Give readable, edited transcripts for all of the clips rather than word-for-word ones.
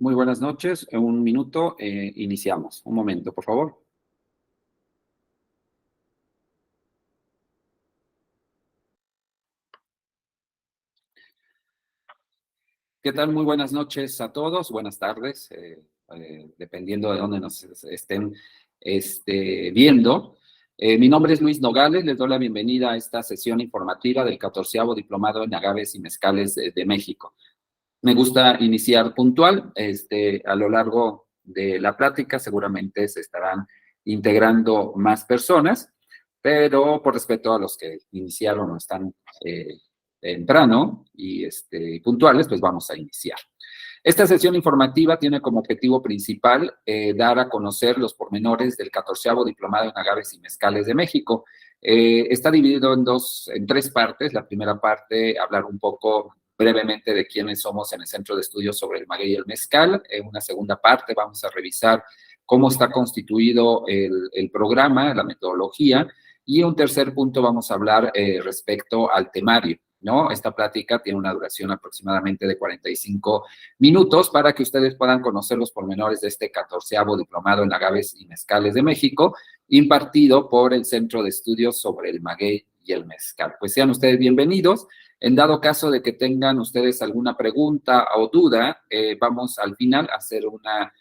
Muy buenas noches. En un minuto iniciamos. Un momento, por favor. ¿Qué tal? Muy buenas noches a todos. Buenas tardes, dependiendo de dónde nos estén viendo. Mi nombre es Luis Nogales. Les doy la bienvenida a esta sesión informativa del 14º Diplomado en Agaves y Mezcales de México. Me gusta iniciar puntual. A lo largo de la plática seguramente se estarán integrando más personas, pero por respeto a los que iniciaron o están temprano y puntuales, pues vamos a iniciar. Esta sesión informativa tiene como objetivo principal dar a conocer los pormenores del 14º Diplomado en Agaves y Mezcales de México. Está dividido en tres partes. La primera parte, hablar un poco brevemente de quiénes somos en el Centro de Estudios sobre el Maguey y el Mezcal. En una segunda parte vamos a revisar cómo está constituido el programa, la metodología, y en un tercer punto vamos a hablar respecto al temario, ¿no? Esta plática tiene una duración aproximadamente de 45 minutos para que ustedes puedan conocer los pormenores de este 14º Diplomado en Agaves y Mezcales de México, impartido por el Centro de Estudios sobre el Maguey y el Mezcal. Pues sean ustedes bienvenidos. En dado caso de que tengan ustedes alguna pregunta o duda, vamos al final a hacer una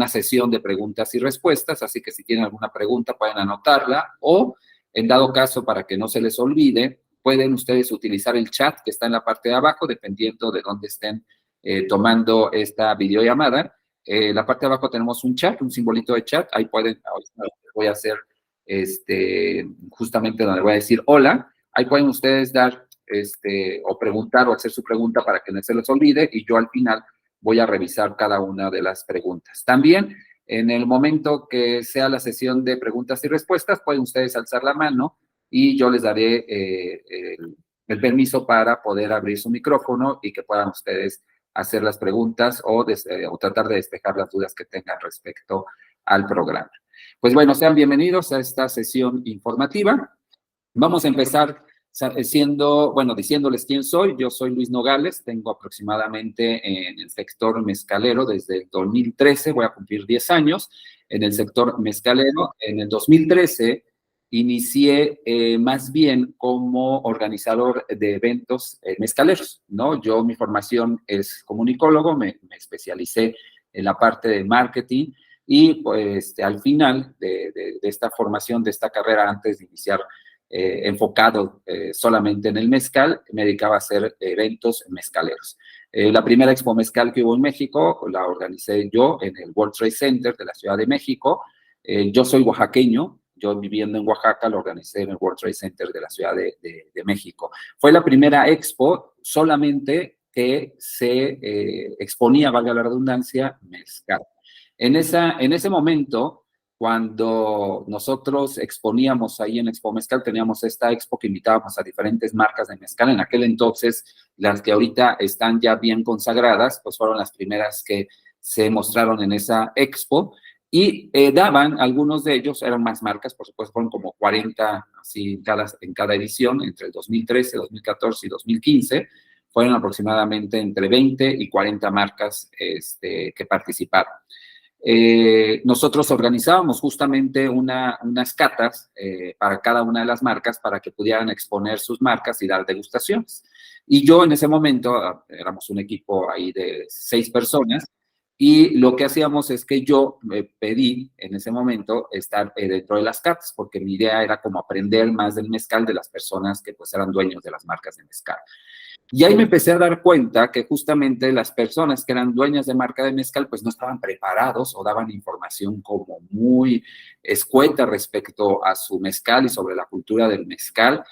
sesión de preguntas y respuestas, así que si tienen alguna pregunta pueden anotarla o, en dado caso, para que no se les olvide, pueden ustedes utilizar el chat que está en la parte de abajo, dependiendo de dónde estén tomando esta videollamada. La parte de abajo tenemos un chat, un simbolito de chat, ahí pueden, voy a hacer justamente donde voy a decir hola, ahí pueden ustedes dar o preguntar o hacer su pregunta para que no se les olvide y yo al final voy a revisar cada una de las preguntas. También, en el momento que sea la sesión de preguntas y respuestas, pueden ustedes alzar la mano y yo les daré el permiso para poder abrir su micrófono y que puedan ustedes hacer las preguntas o tratar de despejar las dudas que tengan respecto al programa. Pues bueno, sean bienvenidos a esta sesión informativa. Vamos a empezar diciéndoles quién soy. Yo soy Luis Nogales, tengo aproximadamente en el sector mezcalero desde el 2013, voy a cumplir 10 años en el sector mezcalero. En el 2013 inicié más bien como organizador de eventos mezcaleros, ¿no? Mi formación es comunicólogo, me especialicé en la parte de marketing y pues al final de esta formación, de esta carrera, antes de iniciar enfocado solamente en el mezcal, me dedicaba a hacer eventos mezcaleros. La primera Expo Mezcal que hubo en México la organicé yo en el World Trade Center de la Ciudad de México. Yo soy oaxaqueño, yo viviendo en Oaxaca lo organicé en el World Trade Center de la Ciudad de México. Fue la primera expo solamente que se exponía, valga la redundancia, mezcal. En ese momento, cuando nosotros exponíamos ahí en Expo Mezcal, teníamos esta expo que invitábamos a diferentes marcas de mezcal. En aquel entonces, las que ahorita están ya bien consagradas, pues fueron las primeras que se mostraron en esa expo y daban, algunos de ellos, eran más marcas, por supuesto, fueron como 40 así en cada edición, entre el 2013, 2014 y 2015, fueron aproximadamente entre 20 y 40 marcas que participaron. Nosotros organizábamos justamente unas catas para cada una de las marcas para que pudieran exponer sus marcas y dar degustaciones. Y yo en ese momento, éramos un equipo ahí de 6 personas, y lo que hacíamos es que yo me pedí en ese momento estar dentro de las catas, porque mi idea era como aprender más del mezcal de las personas que pues eran dueños de las marcas de mezcal. Y ahí me empecé a dar cuenta que justamente las personas que eran dueñas de marca de mezcal pues no estaban preparados o daban información como muy escueta respecto a su mezcal y sobre la cultura del mezcal.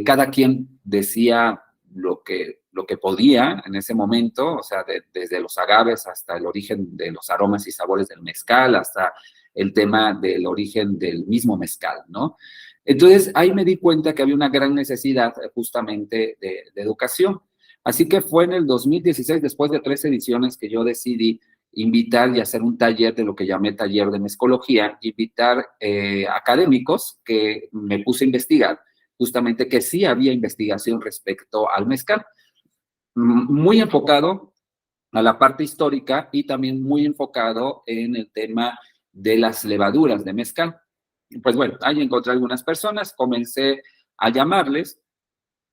Cada quien decía lo que podía en ese momento, o sea, desde los agaves hasta el origen de los aromas y sabores del mezcal, hasta el tema del origen del mismo mezcal, ¿no? Entonces, ahí me di cuenta que había una gran necesidad justamente de educación. Así que fue en el 2016, después de 3 ediciones, que yo decidí invitar y hacer un taller de lo que llamé taller de mezcología, invitar académicos que me puse a investigar, justamente que sí había investigación respecto al mezcal, muy enfocado a la parte histórica y también muy enfocado en el tema de las levaduras de mezcal. Pues bueno, ahí encontré algunas personas, comencé a llamarles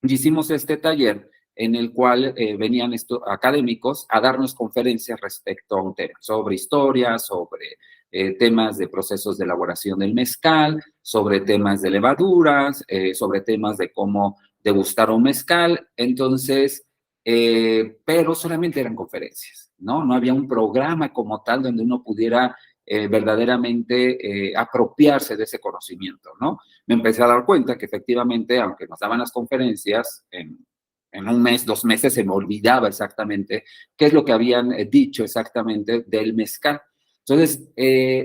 y hicimos este taller en el cual venían académicos a darnos conferencias respecto a un tema, sobre historia, sobre temas de procesos de elaboración del mezcal, sobre temas de levaduras, sobre temas de cómo degustar un mezcal. Entonces, pero solamente eran conferencias, ¿no? No había un programa como tal donde uno pudiera verdaderamente apropiarse de ese conocimiento, ¿no? Me empecé a dar cuenta que efectivamente, aunque nos daban las conferencias, en un mes, 2 meses, se me olvidaba exactamente qué es lo que habían dicho exactamente del mezcal. Entonces,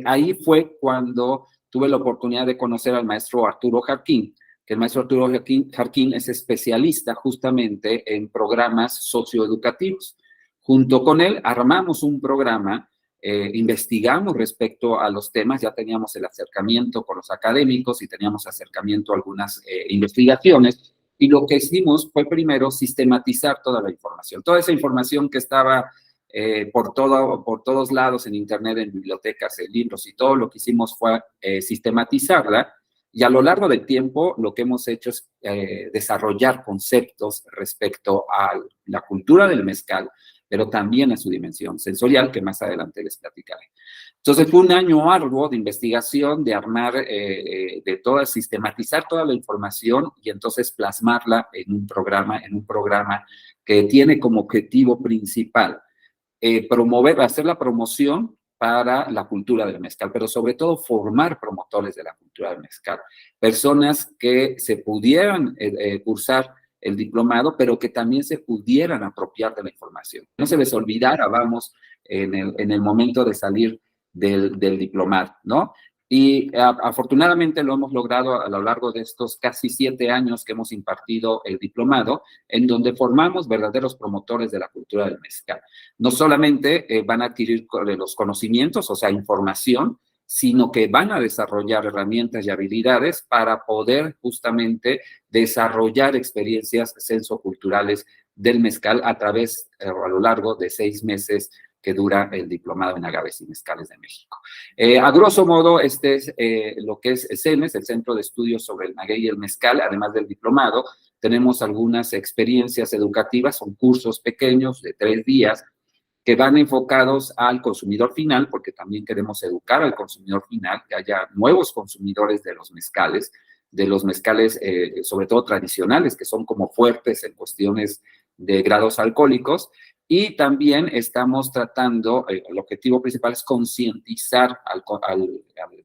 ahí fue cuando tuve la oportunidad de conocer al maestro Arturo Jarquín, que el maestro Arturo Jarquín es especialista justamente en programas socioeducativos. Junto con él armamos un programa, investigamos respecto a los temas, ya teníamos el acercamiento con los académicos y teníamos acercamiento a algunas investigaciones, y lo que hicimos fue primero sistematizar toda la información, toda esa información que estaba por todos lados en internet, en bibliotecas, en libros y todo. Lo que hicimos fue sistematizarla, y a lo largo del tiempo lo que hemos hecho es desarrollar conceptos respecto a la cultura del mezcal, pero también a su dimensión sensorial, que más adelante les platicaré. Entonces fue un año arduo de investigación, de armar, sistematizar toda la información y entonces plasmarla en un programa que tiene como objetivo principal hacer la promoción para la cultura del mezcal, pero sobre todo formar promotores de la cultura del mezcal, personas que se pudieran cursar el diplomado, pero que también se pudieran apropiar de la información. No se les olvidara, vamos, en el momento de salir del diplomado, ¿no? Y afortunadamente lo hemos logrado a lo largo de estos casi 7 años que hemos impartido el diplomado, en donde formamos verdaderos promotores de la cultura del mezcal. No solamente van a adquirir los conocimientos, o sea, información, sino que van a desarrollar herramientas y habilidades para poder justamente desarrollar experiencias sensoculturales del mezcal a lo largo de 6 meses que dura el diplomado en agaves y mezcales de México. A grosso modo, este es lo que es CEMES, el Centro de Estudios sobre el Maguey y el Mezcal. Además del diplomado, tenemos algunas experiencias educativas, son cursos pequeños de 3 días, que van enfocados al consumidor final, porque también queremos educar al consumidor final, que haya nuevos consumidores de los mezcales, sobre todo tradicionales, que son como fuertes en cuestiones de grados alcohólicos. Y también estamos tratando, el objetivo principal es concientizar al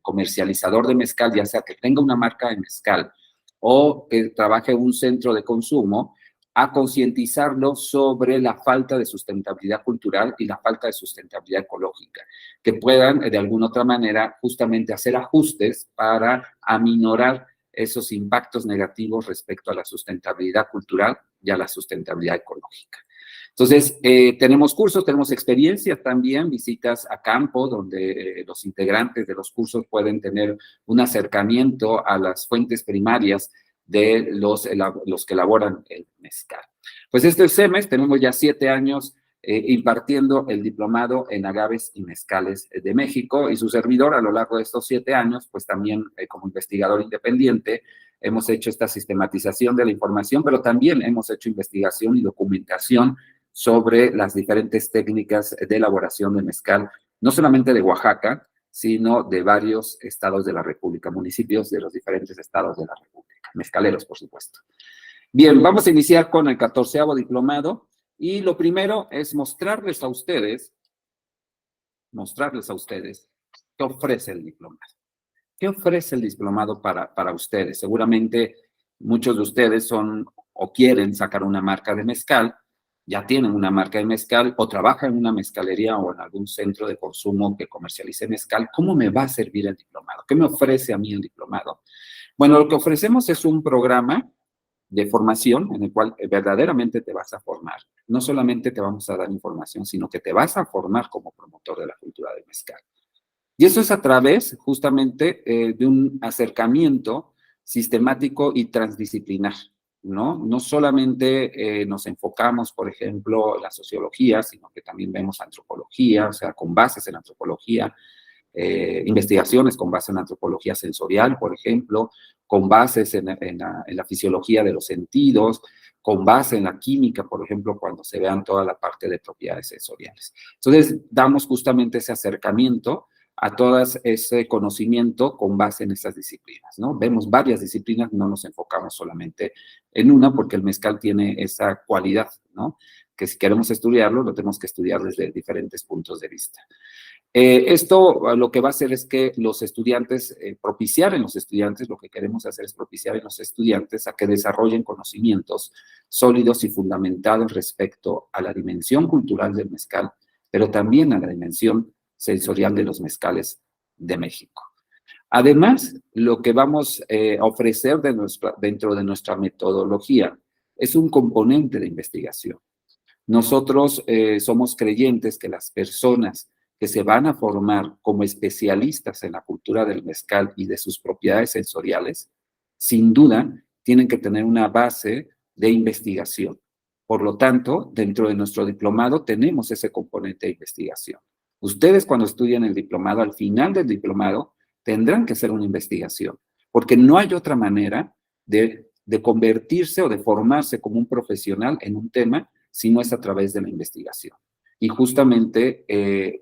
comercializador de mezcal, ya sea que tenga una marca de mezcal o que trabaje en un centro de consumo, a concientizarlo sobre la falta de sustentabilidad cultural y la falta de sustentabilidad ecológica, que puedan de alguna otra manera justamente hacer ajustes para aminorar esos impactos negativos respecto a la sustentabilidad cultural y a la sustentabilidad ecológica. Entonces, tenemos cursos, tenemos experiencias también, visitas a campo, donde los integrantes de los cursos pueden tener un acercamiento a las fuentes primarias de los que elaboran el mezcal. Pues este CEMES, tenemos ya 7 años impartiendo el diplomado en agaves y mezcales de México, y su servidor a lo largo de estos 7 años, pues también como investigador independiente, hemos hecho esta sistematización de la información, pero también hemos hecho investigación y documentación sobre las diferentes técnicas de elaboración de mezcal, no solamente de Oaxaca, sino de varios estados de la República, municipios de los diferentes estados de la República, mezcaleros, por supuesto. Bien, vamos a iniciar con el 14º diplomado, y lo primero es mostrarles a ustedes qué ofrece el diplomado. ¿Qué ofrece el diplomado para ustedes? Seguramente muchos de ustedes son o quieren sacar una marca de mezcal, ya tienen una marca de mezcal o trabajan en una mezcalería o en algún centro de consumo que comercialice mezcal. ¿Cómo me va a servir el diplomado? ¿Qué me ofrece a mí el diplomado? Bueno, lo que ofrecemos es un programa de formación en el cual verdaderamente te vas a formar. No solamente te vamos a dar información, sino que te vas a formar como promotor de la cultura del mezcal. Y eso es a través justamente de un acercamiento sistemático y transdisciplinar. ¿no? No solamente nos enfocamos, por ejemplo, en la sociología, sino que también vemos antropología, o sea, con bases en antropología, investigaciones con base en antropología sensorial, por ejemplo, con bases en la fisiología de los sentidos, con base en la química, por ejemplo, cuando se vean toda la parte de propiedades sensoriales. Entonces, damos justamente ese acercamiento a todo ese conocimiento con base en estas disciplinas, ¿no? Vemos varias disciplinas, no nos enfocamos solamente en una, porque el mezcal tiene esa cualidad, ¿no? Que si queremos estudiarlo, lo tenemos que estudiar desde diferentes puntos de vista. Esto lo que va a hacer es que los estudiantes, propiciar en los estudiantes, lo que queremos hacer es propiciar en los estudiantes a que desarrollen conocimientos sólidos y fundamentados respecto a la dimensión cultural del mezcal, pero también a la dimensión sensorial de los mezcales de México. Además, lo que vamos a ofrecer dentro de nuestra metodología es un componente de investigación. Nosotros somos creyentes que las personas que se van a formar como especialistas en la cultura del mezcal y de sus propiedades sensoriales, sin duda tienen que tener una base de investigación. Por lo tanto, dentro de nuestro diplomado tenemos ese componente de investigación. Ustedes cuando estudian el diplomado, al final del diplomado, tendrán que hacer una investigación, porque no hay otra manera de convertirse o de formarse como un profesional en un tema si no es a través de la investigación. Y justamente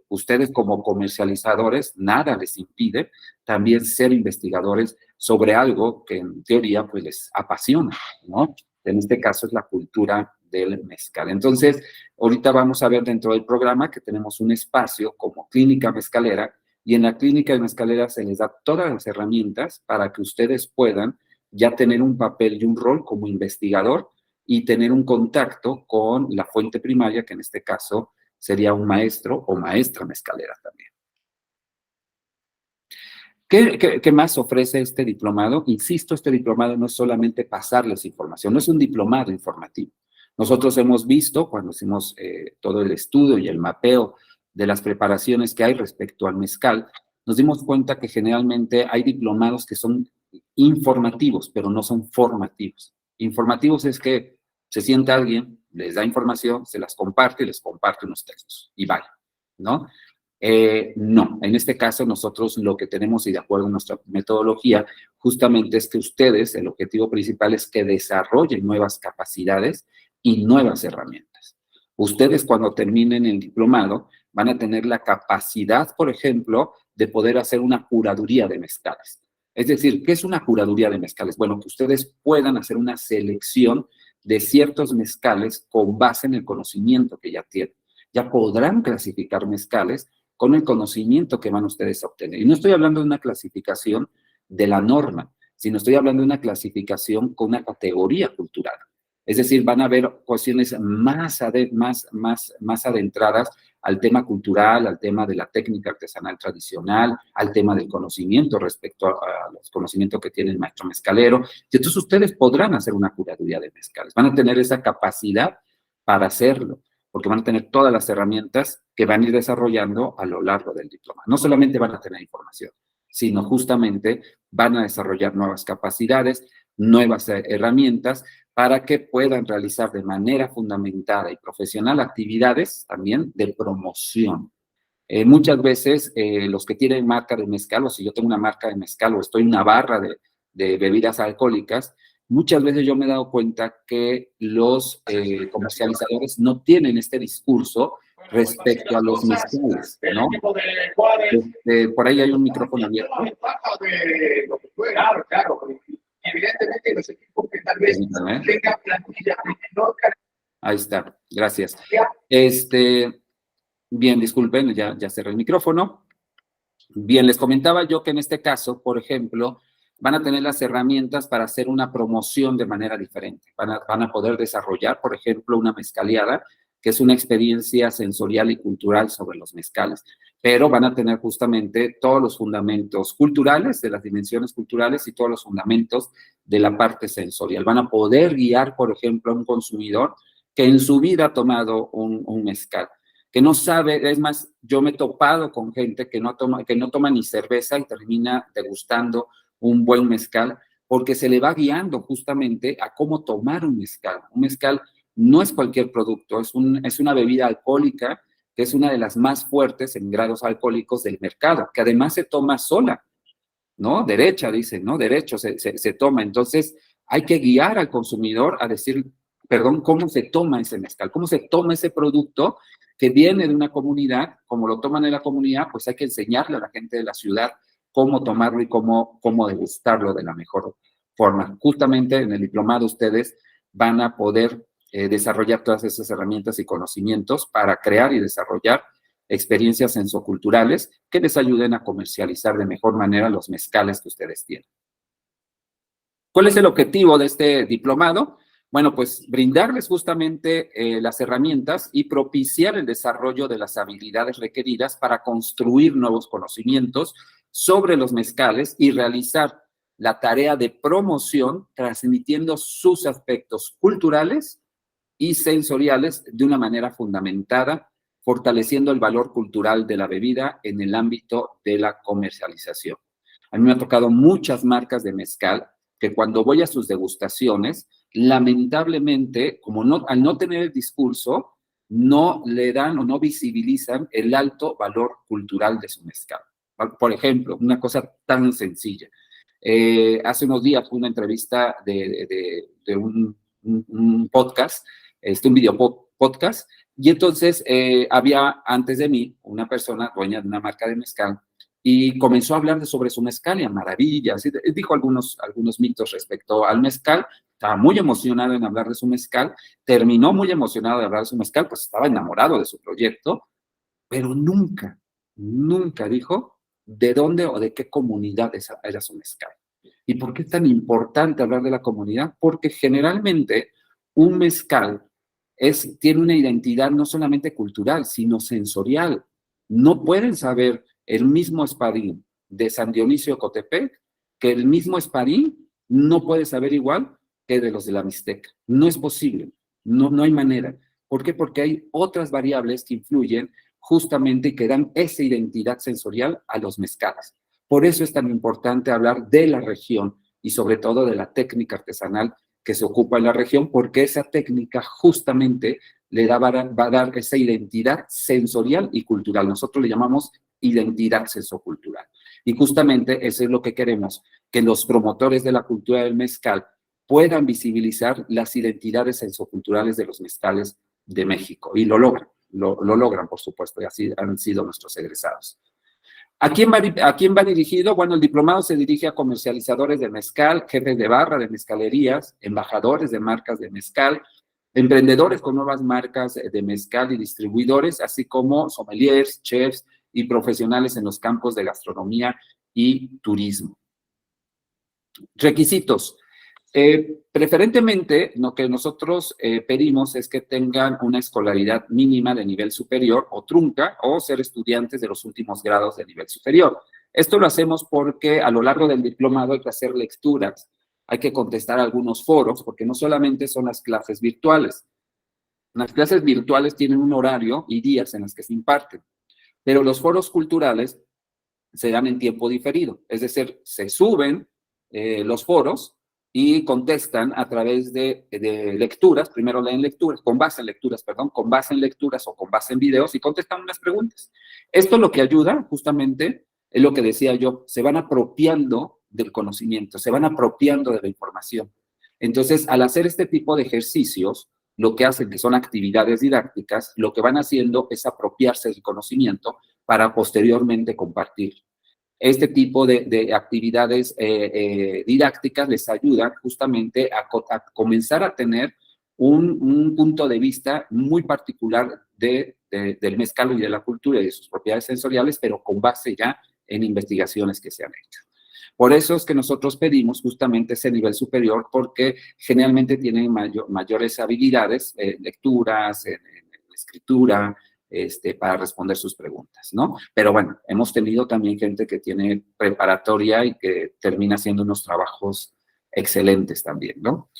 ustedes como comercializadores, nada les impide también ser investigadores sobre algo que en teoría pues les apasiona, ¿no? En este caso es la cultura del mezcal. Entonces, ahorita vamos a ver dentro del programa que tenemos un espacio como clínica mezcalera, y en la clínica mezcalera se les da todas las herramientas para que ustedes puedan ya tener un papel y un rol como investigador y tener un contacto con la fuente primaria, que en este caso sería un maestro o maestra mezcalera también. ¿Qué más ofrece este diplomado? Insisto, este diplomado no es solamente pasarles información, no es un diplomado informativo. Nosotros hemos visto, cuando hicimos todo el estudio y el mapeo de las preparaciones que hay respecto al mezcal, nos dimos cuenta que generalmente hay diplomados que son informativos, pero no son formativos. Informativos es que se sienta alguien, les da información, se las comparte y les comparte unos textos y vaya, ¿no? No, en este caso nosotros lo que tenemos y de acuerdo a nuestra metodología, justamente es que ustedes, el objetivo principal es que desarrollen nuevas capacidades y nuevas herramientas. Ustedes cuando terminen el diplomado van a tener la capacidad, por ejemplo, de poder hacer una curaduría de mezcales. Es decir, ¿qué es una curaduría de mezcales? Bueno, que ustedes puedan hacer una selección de ciertos mezcales con base en el conocimiento que ya tienen. Ya podrán clasificar mezcales con el conocimiento que van ustedes a obtener. Y no estoy hablando de una clasificación de la norma, sino estoy hablando de una clasificación con una categoría cultural. Es decir, van a haber cuestiones más adentradas al tema cultural, al tema de la técnica artesanal tradicional, al tema del conocimiento respecto a los conocimientos que tiene el maestro mezcalero. Y entonces ustedes podrán hacer una curaduría de mezcales. Van a tener esa capacidad para hacerlo, porque van a tener todas las herramientas que van a ir desarrollando a lo largo del diploma. No solamente van a tener información, sino justamente van a desarrollar nuevas capacidades, nuevas herramientas para que puedan realizar de manera fundamentada y profesional actividades también de promoción. Muchas veces los que tienen marca de mezcal, o si yo tengo una marca de mezcal o estoy en una barra de bebidas alcohólicas, muchas veces yo me he dado cuenta que los comercializadores no tienen este discurso respecto a los mezcales, ¿no? Por ahí hay un micrófono abierto. Claro, claro. Evidentemente los equipos que tal vez tengan plantilla menor. Ahí está, gracias. Bien, disculpen, ya cerré el micrófono. Bien, les comentaba yo que en este caso, por ejemplo, van a tener las herramientas para hacer una promoción de manera diferente. Van a poder desarrollar, por ejemplo, una mezcaleada, que es una experiencia sensorial y cultural sobre los mezcales, pero van a tener justamente todos los fundamentos culturales, de las dimensiones culturales y todos los fundamentos de la parte sensorial. Van a poder guiar, por ejemplo, a un consumidor que en su vida ha tomado un mezcal, que no sabe. Es más, yo me he topado con gente que no toma ni cerveza y termina degustando un buen mezcal porque se le va guiando justamente a cómo tomar un mezcal. Un mezcal no es cualquier producto, es una bebida alcohólica que es una de las más fuertes en grados alcohólicos del mercado, que además se toma sola, ¿no? Derecha, dicen, ¿no? Derecho se toma. Entonces, hay que guiar al consumidor a decir, perdón, cómo se toma ese mezcal, cómo se toma ese producto que viene de una comunidad, como lo toman en la comunidad, pues hay que enseñarle a la gente de la ciudad cómo tomarlo y cómo degustarlo de la mejor forma. Justamente en el diplomado ustedes van a poder desarrollar todas esas herramientas y conocimientos para crear y desarrollar experiencias sensoculturales que les ayuden a comercializar de mejor manera los mezcales que ustedes tienen. ¿Cuál es el objetivo de este diplomado? Bueno, pues brindarles justamente las herramientas y propiciar el desarrollo de las habilidades requeridas para construir nuevos conocimientos sobre los mezcales y realizar la tarea de promoción transmitiendo sus aspectos culturales y sensoriales de una manera fundamentada, fortaleciendo el valor cultural de la bebida en el ámbito de la comercialización. A mí me ha tocado muchas marcas de mezcal que cuando voy a sus degustaciones, lamentablemente, al no tener el discurso, no le dan o no visibilizan el alto valor cultural de su mezcal. Por ejemplo, una cosa tan sencilla. Hace unos días fue una entrevista de un podcast, un video podcast, y entonces había antes de mí una persona dueña de una marca de mezcal y comenzó a hablar sobre su mezcal y a maravillas, y dijo algunos mitos respecto al mezcal. Estaba muy emocionado en hablar de su mezcal, terminó muy emocionado de hablar de su mezcal, pues estaba enamorado de su proyecto, pero nunca dijo de dónde o de qué comunidad era su mezcal. ¿Y por qué es tan importante hablar de la comunidad? Porque generalmente un mezcal tiene una identidad no solamente cultural, sino sensorial. No pueden saber el mismo espadín de San Dionisio de Cotepec que el mismo espadín no puede saber igual que de los de la Mixteca. No es posible, no hay manera. ¿Por qué? Porque hay otras variables que influyen justamente y que dan esa identidad sensorial a los mezcales. Por eso es tan importante hablar de la región y sobre todo de la técnica artesanal que se ocupa en la región, porque esa técnica justamente va a dar esa identidad sensorial y cultural. Nosotros le llamamos identidad sensocultural. Y justamente eso es lo que queremos, que los promotores de la cultura del mezcal puedan visibilizar las identidades sensoculturales de los mezcales de México. Y lo logran, por supuesto, y así han sido nuestros egresados. ¿A quién va dirigido? Bueno, el diplomado se dirige a comercializadores de mezcal, jefes de barra de mezcalerías, embajadores de marcas de mezcal, emprendedores con nuevas marcas de mezcal y distribuidores, así como sommeliers, chefs y profesionales en los campos de gastronomía y turismo. Requisitos. Preferentemente, lo que nosotros pedimos es que tengan una escolaridad mínima de nivel superior o trunca o ser estudiantes de los últimos grados de nivel superior. Esto lo hacemos porque a lo largo del diplomado hay que hacer lecturas, hay que contestar algunos foros, porque no solamente son las clases virtuales. Las clases virtuales tienen un horario y días en los que se imparten, pero los foros culturales se dan en tiempo diferido, es decir, se suben los foros y contestan a través de lecturas, primero leen lecturas, con base en lecturas o con base en videos y contestan unas preguntas. Esto lo que ayuda justamente es lo que decía yo, se van apropiando del conocimiento, se van apropiando de la información. Entonces, al hacer este tipo de ejercicios, lo que hacen, que son actividades didácticas, lo que van haciendo es apropiarse del conocimiento para posteriormente compartir. Este tipo de actividades didácticas les ayudan justamente a comenzar a tener un punto de vista muy particular del mezcal y de la cultura y de sus propiedades sensoriales, pero con base ya en investigaciones que se han hecho. Por eso es que nosotros pedimos justamente ese nivel superior, porque generalmente tienen mayores habilidades, lecturas, en escritura, para responder sus preguntas, ¿no? Pero bueno, hemos tenido también gente que tiene preparatoria y que termina haciendo unos trabajos excelentes también, ¿no?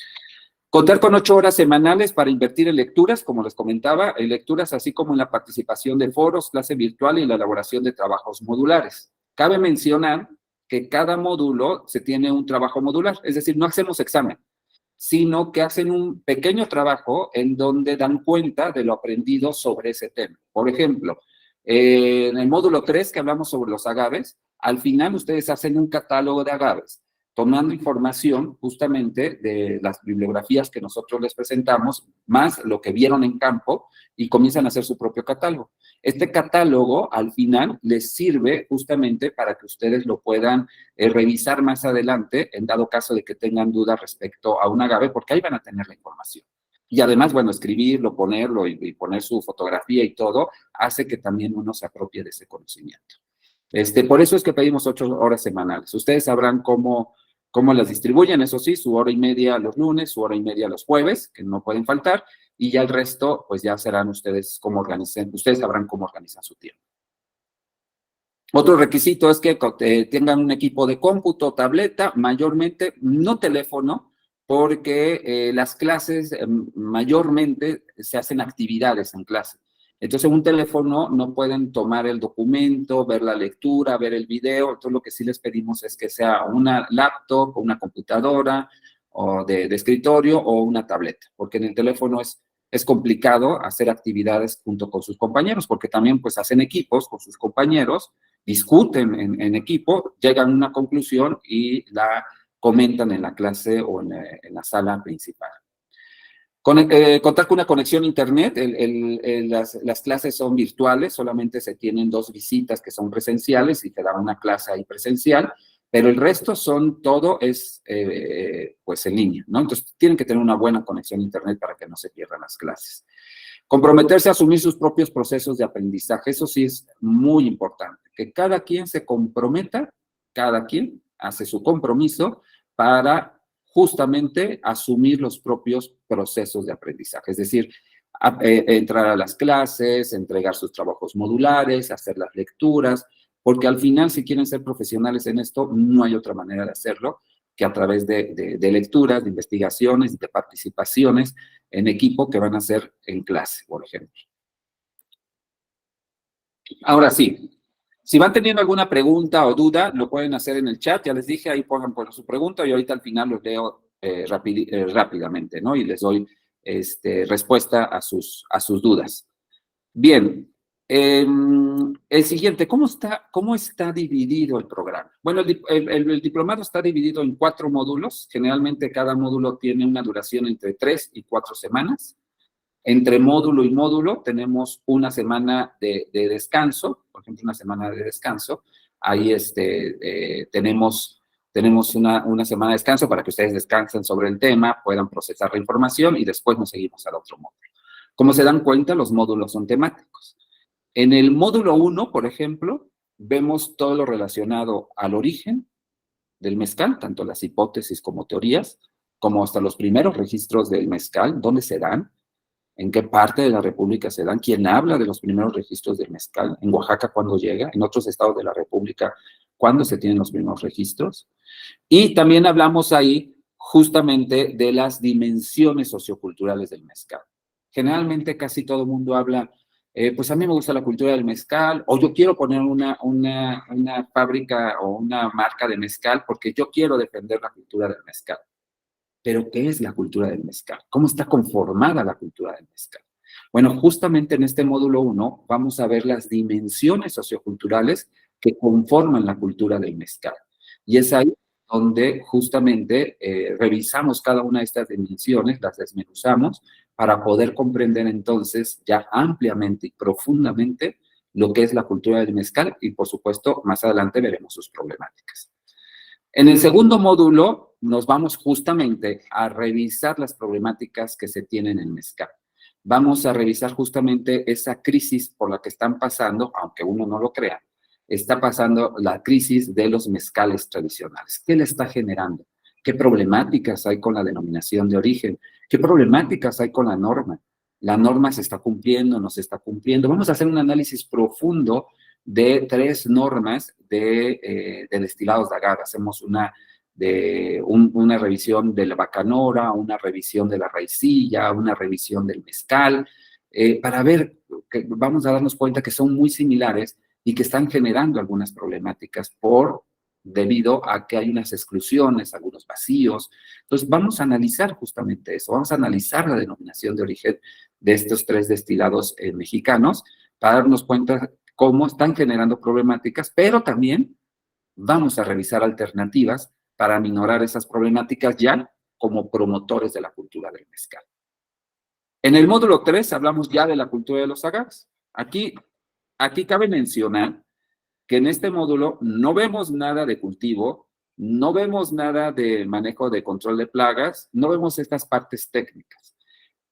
Contar con 8 horas semanales para invertir en lecturas, como les comentaba, en lecturas así como en la participación de foros, clase virtual y la elaboración de trabajos modulares. Cabe mencionar que cada módulo se tiene un trabajo modular, es decir, no hacemos examen, sino que hacen un pequeño trabajo en donde dan cuenta de lo aprendido sobre ese tema. Por ejemplo, en el módulo 3 que hablamos sobre los agaves, al final ustedes hacen un catálogo de agaves, tomando información justamente de las bibliografías que nosotros les presentamos, más lo que vieron en campo, y comienzan a hacer su propio catálogo. Este catálogo, al final, les sirve justamente para que ustedes lo puedan revisar más adelante, en dado caso de que tengan dudas respecto a un agave, porque ahí van a tener la información. Y además, bueno, escribirlo, ponerlo y poner su fotografía y todo, hace que también uno se apropie de ese conocimiento. Por eso es que pedimos 8 horas semanales. Ustedes sabrán cómo las distribuyen, eso sí, su hora y media los lunes, su hora y media los jueves, que no pueden faltar, y ya el resto, pues ya serán ustedes cómo organicen, ustedes sabrán cómo organizan su tiempo. Otro requisito es que tengan un equipo de cómputo, tableta, mayormente, no teléfono, porque las clases mayormente se hacen actividades en clase. Entonces, un teléfono no pueden tomar el documento, ver la lectura, ver el video. Entonces, lo que sí les pedimos es que sea una laptop o una computadora o de escritorio o una tableta, porque en el teléfono es complicado hacer actividades junto con sus compañeros, porque también pues hacen equipos con sus compañeros, discuten en equipo, llegan a una conclusión y la comentan en la clase o en la sala principal. Contar con una conexión a internet, las clases son virtuales, solamente se tienen 2 visitas que son presenciales y te dan una clase ahí presencial, pero el resto todo es pues en línea, ¿no? Entonces tienen que tener una buena conexión a internet para que no se pierdan las clases. Comprometerse a asumir sus propios procesos de aprendizaje, eso sí es muy importante, que cada quien se comprometa, cada quien hace su compromiso para justamente asumir los propios procesos de aprendizaje, es decir, entrar a las clases, entregar sus trabajos modulares, hacer las lecturas, porque al final, si quieren ser profesionales en esto, no hay otra manera de hacerlo que a través de lecturas, de investigaciones, de participaciones en equipo que van a hacer en clase, por ejemplo. Ahora sí, si van teniendo alguna pregunta o duda, lo pueden hacer en el chat. Ya les dije, ahí pongan su pregunta y ahorita al final los leo rápidamente, ¿no? Y les doy respuesta a sus dudas. Bien, el siguiente, ¿cómo está dividido el programa? Bueno, el diplomado está dividido en 4 módulos. Generalmente cada módulo tiene una duración entre 3 y 4 semanas. Entre módulo y módulo tenemos una semana de descanso, por ejemplo, una semana de descanso. Ahí tenemos una semana de descanso para que ustedes descansen sobre el tema, puedan procesar la información y después nos seguimos al otro módulo. Como se dan cuenta, los módulos son temáticos. En el módulo 1, por ejemplo, vemos todo lo relacionado al origen del mezcal, tanto las hipótesis como teorías, como hasta los primeros registros del mezcal, dónde se dan, en qué parte de la República se dan, quién habla de los primeros registros del mezcal, en Oaxaca cuándo llega, en otros estados de la República cuándo se tienen los primeros registros. Y también hablamos ahí justamente de las dimensiones socioculturales del mezcal. Generalmente casi todo el mundo habla, pues a mí me gusta la cultura del mezcal, o yo quiero poner una fábrica o una marca de mezcal porque yo quiero defender la cultura del mezcal. Pero, ¿qué es la cultura del mezcal? ¿Cómo está conformada la cultura del mezcal? Bueno, justamente en este módulo 1 vamos a ver las dimensiones socioculturales que conforman la cultura del mezcal. Y es ahí donde justamente revisamos cada una de estas dimensiones, las desmenuzamos, para poder comprender entonces ya ampliamente y profundamente lo que es la cultura del mezcal y, por supuesto, más adelante veremos sus problemáticas. En el segundo módulo nos vamos justamente a revisar las problemáticas que se tienen en mezcal. Vamos a revisar justamente esa crisis por la que están pasando, aunque uno no lo crea, está pasando la crisis de los mezcales tradicionales. ¿Qué le está generando? ¿Qué problemáticas hay con la denominación de origen? ¿Qué problemáticas hay con la norma? ¿La norma se está cumpliendo, no se está cumpliendo? Vamos a hacer un análisis profundo de 3 normas de destilados de agave. Hacemos una revisión de la bacanora, una revisión de la raicilla, una revisión del mezcal, para ver, que vamos a darnos cuenta que son muy similares y que están generando algunas problemáticas por debido a que hay unas exclusiones, algunos vacíos. Entonces, vamos a analizar justamente eso, vamos a analizar la denominación de origen de estos 3 destilados mexicanos para darnos cuenta cómo están generando problemáticas, pero también vamos a revisar alternativas para minorar esas problemáticas ya como promotores de la cultura del mezcal. En el módulo 3 hablamos ya de la cultura de los agaves. Aquí cabe mencionar que en este módulo no vemos nada de cultivo, no vemos nada de manejo de control de plagas, no vemos estas partes técnicas.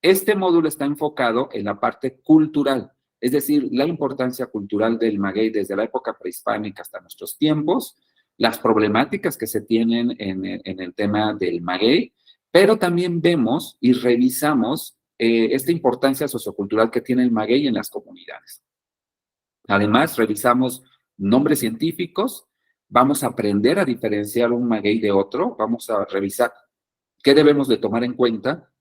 Este módulo está enfocado en la parte cultural, es decir, la importancia cultural del maguey desde la época prehispánica hasta nuestros tiempos, las problemáticas que se tienen en el tema del maguey, pero también vemos y revisamos esta importancia sociocultural que tiene el maguey en las comunidades. Además, revisamos nombres científicos, vamos a aprender a diferenciar un maguey de otro, vamos a revisar qué debemos de tomar en cuenta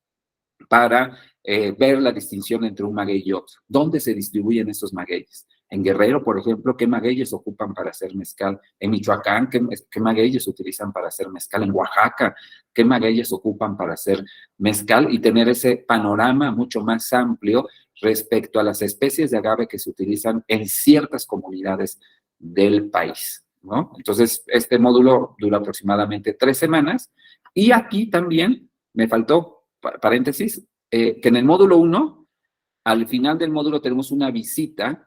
para ver la distinción entre un maguey y otro. ¿Dónde se distribuyen estos magueyes? En Guerrero, por ejemplo, ¿qué magueyes ocupan para hacer mezcal? En Michoacán, ¿qué magueyes utilizan para hacer mezcal? En Oaxaca, ¿qué magueyes ocupan para hacer mezcal? Y tener ese panorama mucho más amplio respecto a las especies de agave que se utilizan en ciertas comunidades del país, ¿no? Entonces, este módulo dura aproximadamente 3 semanas. Y aquí también me faltó, paréntesis, que en el módulo 1, al final del módulo tenemos una visita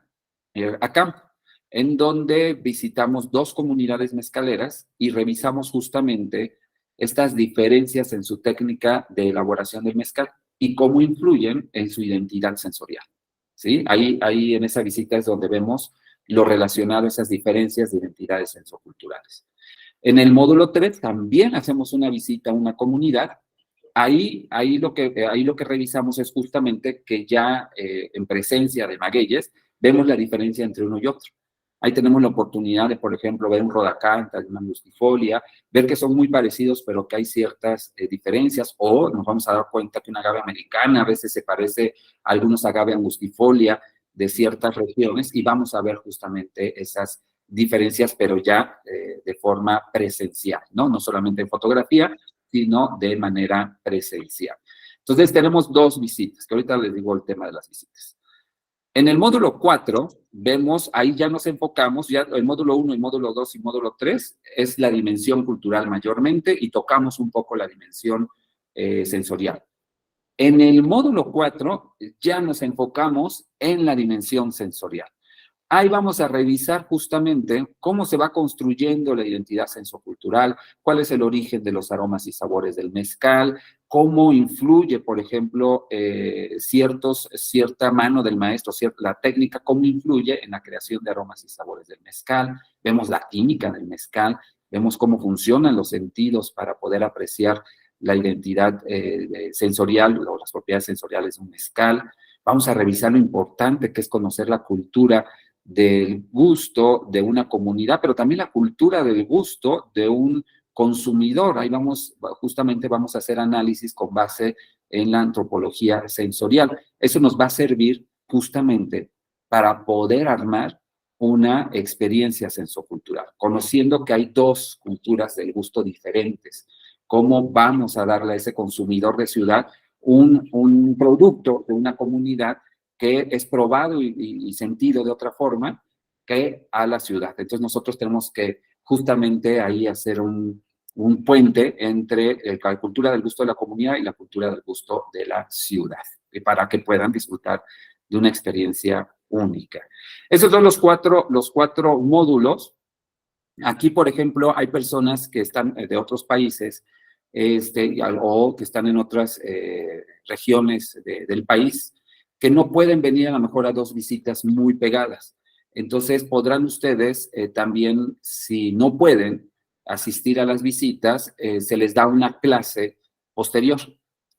a campo, en donde visitamos 2 comunidades mezcaleras y revisamos justamente estas diferencias en su técnica de elaboración del mezcal y cómo influyen en su identidad sensorial, ¿sí? Ahí en esa visita es donde vemos lo relacionado a esas diferencias de identidades sensoculturales. En el módulo 3 también hacemos una visita a una comunidad. Ahí lo que revisamos es justamente que ya en presencia de magueyes vemos la diferencia entre uno y otro. Ahí tenemos la oportunidad de, por ejemplo, ver un rodacanta, una angustifolia, ver que son muy parecidos, pero que hay ciertas diferencias, o nos vamos a dar cuenta que una agave americana a veces se parece a algunos agave angustifolia de ciertas regiones, y vamos a ver justamente esas diferencias, pero ya de forma presencial, ¿no? No solamente en fotografía, sino de manera presencial. Entonces, tenemos 2 visitas, que ahorita les digo el tema de las visitas. En el módulo 4, vemos, ahí ya nos enfocamos, ya el módulo 1, el módulo 2 y módulo 3 es la dimensión cultural mayormente, y tocamos un poco la dimensión sensorial. En el módulo 4 ya nos enfocamos en la dimensión sensorial. Ahí vamos a revisar justamente cómo se va construyendo la identidad sensocultural, cuál es el origen de los aromas y sabores del mezcal, cómo influye, por ejemplo, cierta mano del maestro, la técnica, cómo influye en la creación de aromas y sabores del mezcal. Vemos la química del mezcal, vemos cómo funcionan los sentidos para poder apreciar la identidad sensorial o las propiedades sensoriales de un mezcal. Vamos a revisar lo importante que es conocer la cultura del gusto de una comunidad, pero también la cultura del gusto de un consumidor. Ahí justamente vamos a hacer análisis con base en la antropología sensorial. Eso nos va a servir justamente para poder armar una experiencia sensocultural, conociendo que hay 2 culturas del gusto diferentes. ¿Cómo vamos a darle a ese consumidor de ciudad un producto de una comunidad que es probado y sentido de otra forma que a la ciudad? Entonces nosotros tenemos que justamente ahí hacer un puente entre la cultura del gusto de la comunidad y la cultura del gusto de la ciudad, para que puedan disfrutar de una experiencia única. Esos son los cuatro módulos. Aquí, por ejemplo, hay personas que están de otros países o que están en otras regiones del país, que no pueden venir a lo mejor a 2 visitas muy pegadas. Entonces, podrán ustedes también, si no pueden asistir a las visitas, se les da una clase posterior,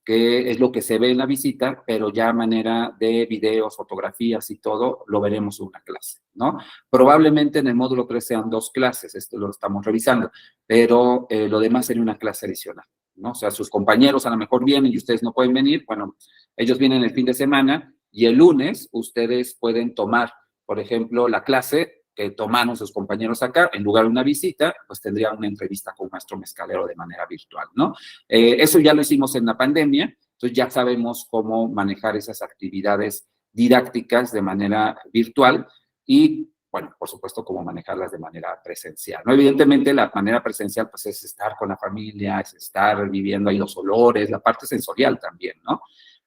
que es lo que se ve en la visita, pero ya a manera de videos, fotografías y todo, lo veremos en una clase, ¿no? Probablemente en el módulo 3 sean 2 clases, esto lo estamos revisando, pero lo demás sería una clase adicional, ¿no? O sea, sus compañeros a lo mejor vienen y ustedes no pueden venir, bueno, ellos vienen el fin de semana y el lunes ustedes pueden tomar, por ejemplo, la clase que tomaron sus compañeros acá, en lugar de una visita, pues tendría una entrevista con un maestro mezcalero de manera virtual, ¿no? Eso ya lo hicimos en la pandemia, entonces ya sabemos cómo manejar esas actividades didácticas de manera virtual y, bueno, por supuesto, cómo manejarlas de manera presencial, ¿no? Evidentemente, la manera presencial, pues, es estar con la familia, es estar viviendo ahí los olores, la parte sensorial también, ¿no?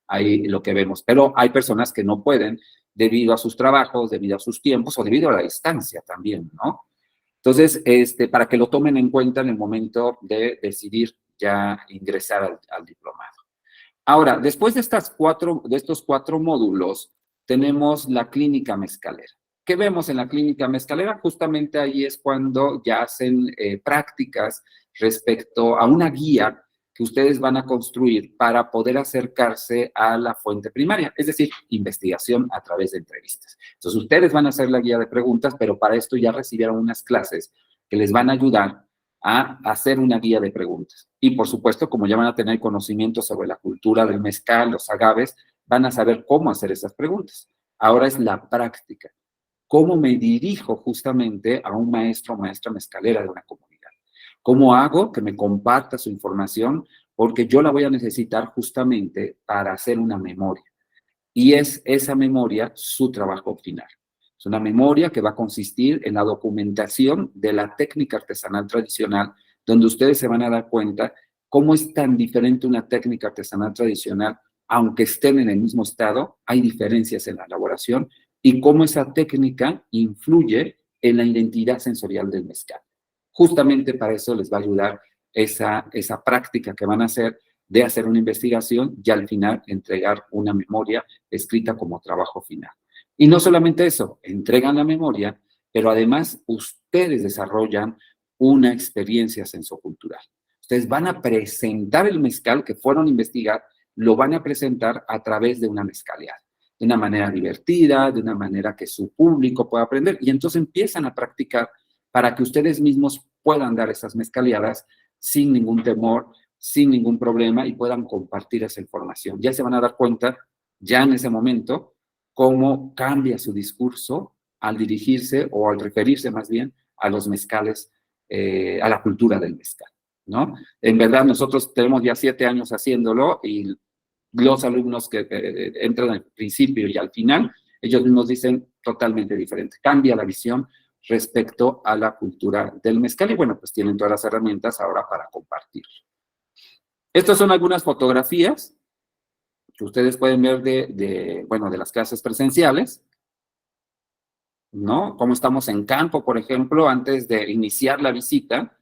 Ahí lo que vemos. Pero hay personas que no pueden debido a sus trabajos, debido a sus tiempos o debido a la distancia también, ¿no? Entonces, para que lo tomen en cuenta en el momento de decidir ya ingresar al diplomado. Ahora, después de estos cuatro módulos, tenemos la clínica mezcalera. ¿Qué vemos en la clínica mezcalera? Justamente ahí es cuando ya hacen prácticas respecto a una guía que ustedes van a construir para poder acercarse a la fuente primaria, es decir, investigación a través de entrevistas. Entonces, ustedes van a hacer la guía de preguntas, pero para esto ya recibieron unas clases que les van a ayudar a hacer una guía de preguntas. Y por supuesto, como ya van a tener conocimiento sobre la cultura del mezcal, los agaves, van a saber cómo hacer esas preguntas. Ahora es la práctica. ¿Cómo me dirijo justamente a un maestro o maestra mezcalera de una comunidad? ¿Cómo hago que me comparta su información? Porque yo la voy a necesitar justamente para hacer una memoria. Y es esa memoria su trabajo final. Es una memoria que va a consistir en la documentación de la técnica artesanal tradicional, donde ustedes se van a dar cuenta cómo es tan diferente una técnica artesanal tradicional, aunque estén en el mismo estado, hay diferencias en la elaboración y cómo esa técnica influye en la identidad sensorial del mezcal. Justamente para eso les va a ayudar esa práctica que van a hacer de hacer una investigación y al final entregar una memoria escrita como trabajo final. Y no solamente eso, entregan la memoria, pero además ustedes desarrollan una experiencia sensocultural. Ustedes van a presentar el mezcal que fueron a investigar, lo van a presentar a través de una mezcaleada, de una manera divertida, de una manera que su público pueda aprender, y entonces empiezan a practicar para que ustedes mismos puedan dar esas mezcaleadas sin ningún temor, sin ningún problema y puedan compartir esa información. Ya se van a dar cuenta, ya en ese momento, cómo cambia su discurso al dirigirse o al referirse más bien a los mezcales, a la cultura del mezcal, ¿no? En verdad, nosotros tenemos ya 7 años haciéndolo y los alumnos que entran al principio y al final, ellos mismos dicen totalmente diferente. Cambia la visión respecto a la cultura del mezcal y bueno, pues tienen todas las herramientas ahora para compartir. Estas son algunas fotografías que ustedes pueden ver de las clases presenciales, ¿no? Cómo estamos en campo, por ejemplo, antes de iniciar la visita,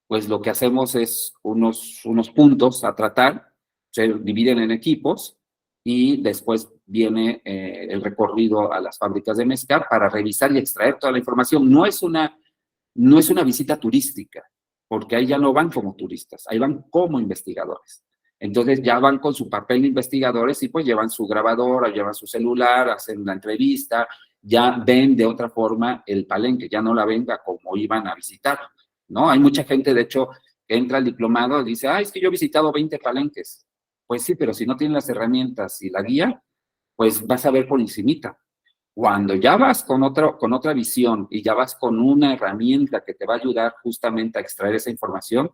pues lo que hacemos es unos puntos a tratar, se dividen en equipos y después viene el recorrido a las fábricas de mezcal para revisar y extraer toda la información. No es una visita turística, porque ahí ya no van como turistas, ahí van como investigadores. Entonces ya van con su papel de investigadores y pues llevan su grabadora, llevan su celular, hacen la entrevista, ya ven de otra forma el palenque, ya no la ven como iban a visitar, ¿no? Hay mucha gente, de hecho, que entra al diplomado y dice, es que yo he visitado 20 palenques. Pues sí, pero si no tienen las herramientas y la guía, pues vas a ver por encimita. Cuando ya vas con otra visión y ya vas con una herramienta que te va a ayudar justamente a extraer esa información,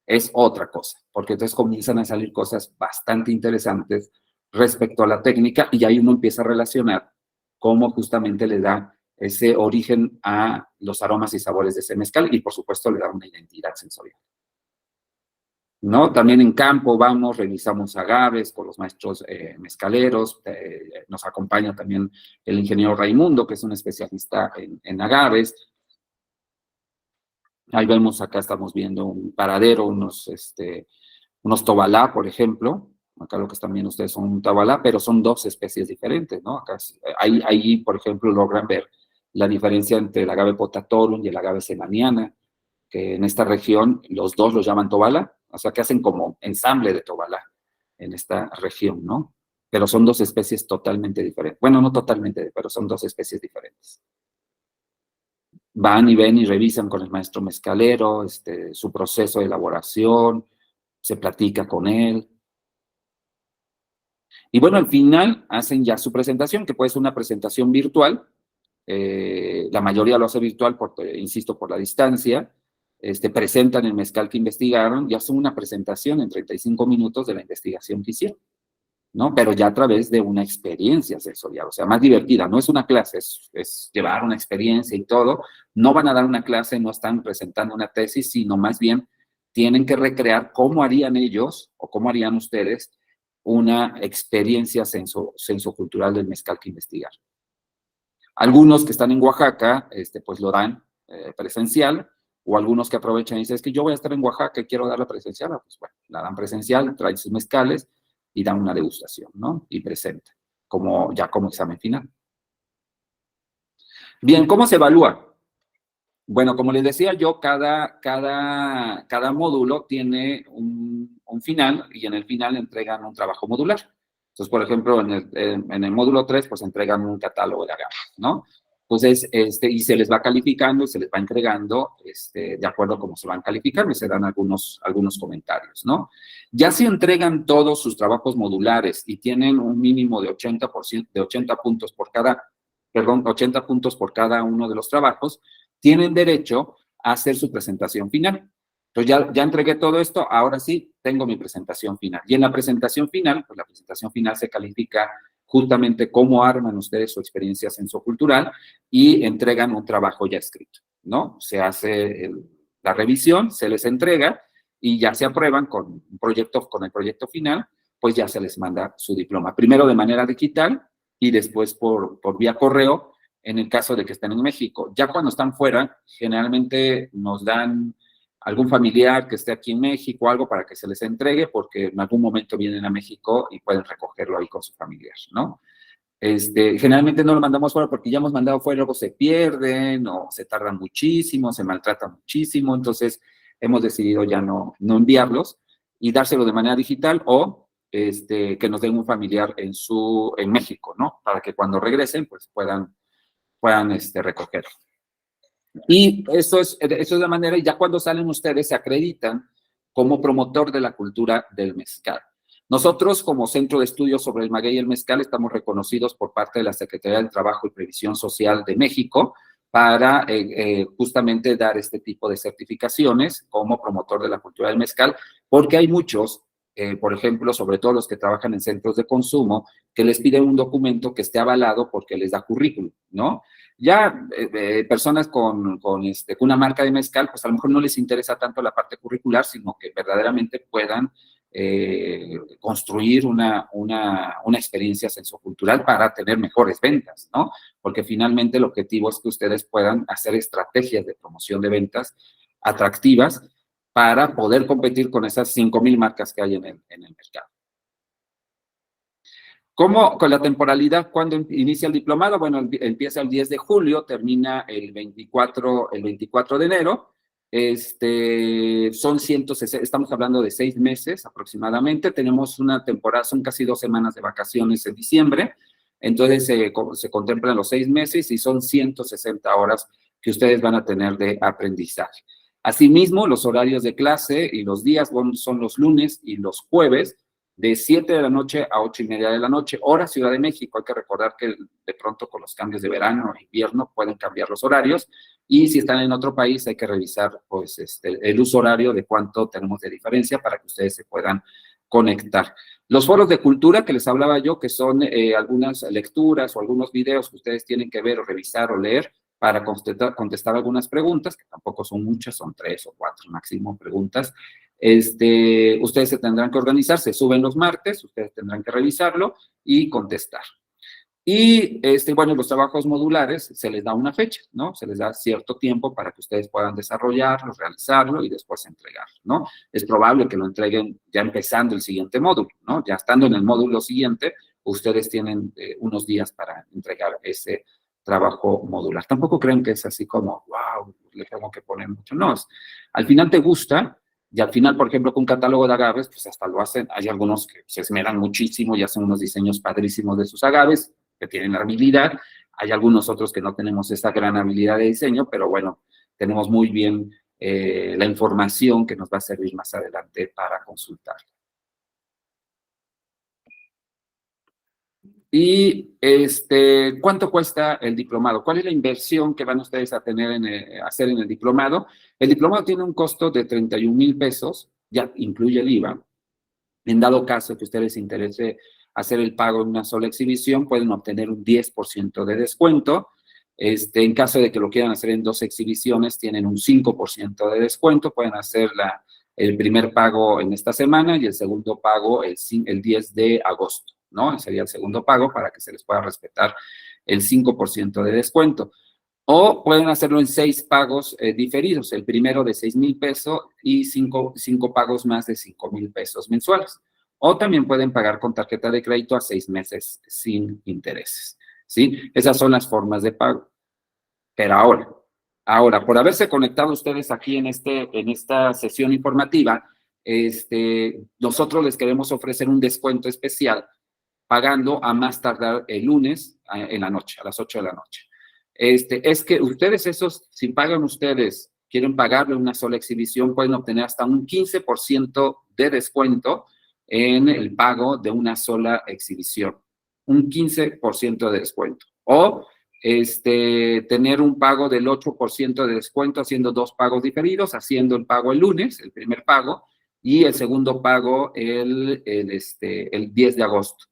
es otra cosa, porque entonces comienzan a salir cosas bastante interesantes respecto a la técnica y ahí uno empieza a relacionar cómo justamente le da ese origen a los aromas y sabores de ese mezcal y por supuesto le da una identidad sensorial. ¿No? También en campo vamos, revisamos agaves con los maestros mezcaleros, nos acompaña también el ingeniero Raimundo, que es un especialista en agaves. Ahí vemos, acá estamos viendo un paradero, unos tobalá, por ejemplo. Acá lo que están viendo ustedes son un tobalá, pero son 2 especies diferentes, ¿no? Acá, ahí, por ejemplo, logran ver la diferencia entre el agave potatorum y el agave semaniana, que en esta región los dos los llaman tobalá, o sea que hacen como ensamble de tobalá en esta región, ¿no? Pero son 2 especies totalmente diferentes. Bueno, no totalmente, pero son 2 especies diferentes. Van y ven y revisan con el maestro mezcalero su proceso de elaboración, se platica con él. Y bueno, al final hacen ya su presentación, que puede ser una presentación virtual, la mayoría lo hace virtual, porque, insisto, por la distancia. Presentan el mezcal que investigaron y hacen una presentación en 35 minutos de la investigación que hicieron, ¿no? Pero ya a través de una experiencia sensorial, o sea, más divertida. No es una clase, es llevar una experiencia y todo. No van a dar una clase, no están presentando una tesis, sino más bien tienen que recrear cómo harían ellos o cómo harían ustedes una experiencia sensocultural del mezcal que investigaron. Algunos que están en Oaxaca, pues lo dan presencial, o algunos que aprovechan y dicen, es que yo voy a estar en Oaxaca y quiero dar la presencial, pues bueno, la dan presencial, traen sus mezcales y dan una degustación, ¿no? Y presentan, ya como examen final. Bien, ¿cómo se evalúa? Bueno, como les decía yo, cada módulo tiene un final y en el final entregan un trabajo modular. Entonces, por ejemplo, en el módulo 3, pues entregan un catálogo de agaves, ¿no? Entonces, y se les va calificando y se les va entregando de acuerdo a cómo se van calificando y se dan algunos comentarios, ¿no? Ya si entregan todos sus trabajos modulares y tienen un mínimo de 80%, de 80 puntos por cada, perdón, 80 puntos por cada uno de los trabajos, tienen derecho a hacer su presentación final. Entonces ya entregué todo esto, ahora sí tengo mi presentación final. Y en la presentación final, pues la presentación final se califica justamente cómo arman ustedes su experiencia sensocultural y entregan un trabajo ya escrito, ¿no? Se hace la revisión, se les entrega y ya se aprueban con el proyecto final, pues ya se les manda su diploma. Primero de manera digital y después por vía correo, en el caso de que estén en México. Ya cuando están fuera, generalmente nos dan algún familiar que esté aquí en México, algo para que se les entregue, porque en algún momento vienen a México y pueden recogerlo ahí con su familiar, ¿no? Generalmente no lo mandamos fuera porque ya hemos mandado fuera, luego se pierden o se tardan muchísimo, se maltratan muchísimo, entonces hemos decidido ya no enviarlos y dárselo de manera digital o que nos den un familiar en México, ¿no? Para que cuando regresen, pues puedan recoger. Y eso es de manera, y ya cuando salen ustedes se acreditan como promotor de la cultura del mezcal. Nosotros, como Centro de Estudios sobre el Maguey y el Mezcal, estamos reconocidos por parte de la Secretaría del Trabajo y Previsión Social de México para justamente dar este tipo de certificaciones como promotor de la cultura del mezcal, porque hay muchos, por ejemplo, sobre todo los que trabajan en centros de consumo, que les piden un documento que esté avalado porque les da currículum, ¿no? Ya personas con una marca de mezcal, pues a lo mejor no les interesa tanto la parte curricular, sino que verdaderamente puedan construir una experiencia sensocultural para tener mejores ventas, ¿no? Porque finalmente el objetivo es que ustedes puedan hacer estrategias de promoción de ventas atractivas para poder competir con esas 5,000 marcas que hay en el mercado. ¿Cómo con la temporalidad? ¿Cuándo inicia el diplomado? Bueno, empieza el 10 de julio, termina el 24 de enero. Son 160, estamos hablando de 6 meses aproximadamente. Tenemos una temporada, son casi 2 semanas de vacaciones en diciembre. Entonces se contemplan los 6 meses y son 160 horas que ustedes van a tener de aprendizaje. Asimismo, los horarios de clase y los días son los lunes y los jueves, de 7 de la noche a 8:30 de la noche, hora Ciudad de México. Hay que recordar que de pronto con los cambios de verano e invierno pueden cambiar los horarios, y si están en otro país hay que revisar pues, el uso horario de cuánto tenemos de diferencia para que ustedes se puedan conectar. Los foros de cultura que les hablaba yo, que son algunas lecturas o algunos videos que ustedes tienen que ver o revisar o leer para contestar algunas preguntas, que tampoco son muchas, son 3 o 4 máximo preguntas. Ustedes se tendrán que organizar, se suben los martes, ustedes tendrán que revisarlo y contestar. Y, bueno, los trabajos modulares se les da una fecha, ¿no? Se les da cierto tiempo para que ustedes puedan desarrollarlo, realizarlo y después entregarlo, ¿no? Es probable que lo entreguen ya empezando el siguiente módulo, ¿no? Ya estando en el módulo siguiente, ustedes tienen unos días para entregar ese trabajo modular. Tampoco creen que es así como, wow, le tengo que poner mucho. No, al final te gusta. Y al final, por ejemplo, con un catálogo de agaves, pues hasta lo hacen. Hay algunos que se esmeran muchísimo y hacen unos diseños padrísimos de sus agaves, que tienen la habilidad. Hay algunos otros que no tenemos esa gran habilidad de diseño, pero bueno, tenemos muy bien la información que nos va a servir más adelante para consultar. Y ¿cuánto cuesta el diplomado? ¿Cuál es la inversión que van ustedes a tener hacer en el diplomado? El diplomado tiene un costo de 31,000 pesos, ya incluye el IVA. En dado caso que a ustedes les interese hacer el pago en una sola exhibición, pueden obtener un 10% de descuento. En caso de que lo quieran hacer en 2 exhibiciones, tienen un 5% de descuento. Pueden hacer el primer pago en esta semana y el segundo pago el 10 de agosto, ¿no? Sería el segundo pago para que se les pueda respetar el 5% de descuento. O pueden hacerlo en 6 pagos diferidos, el primero de 6,000 pesos y 5 pagos más de 5,000 pesos mensuales. O también pueden pagar con tarjeta de crédito a 6 meses sin intereses, ¿sí? Esas son las formas de pago. Pero ahora, por haberse conectado ustedes aquí en esta sesión informativa, nosotros les queremos ofrecer un descuento especial pagando a más tardar el lunes en la noche, a las 8 de la noche. Es que ustedes si pagan ustedes, quieren pagarle una sola exhibición, pueden obtener hasta un 15% de descuento en el pago de una sola exhibición. Un 15% de descuento. O tener un pago del 8% de descuento haciendo 2 pagos diferidos, haciendo el pago el lunes, el primer pago, y el segundo pago el 10 de agosto.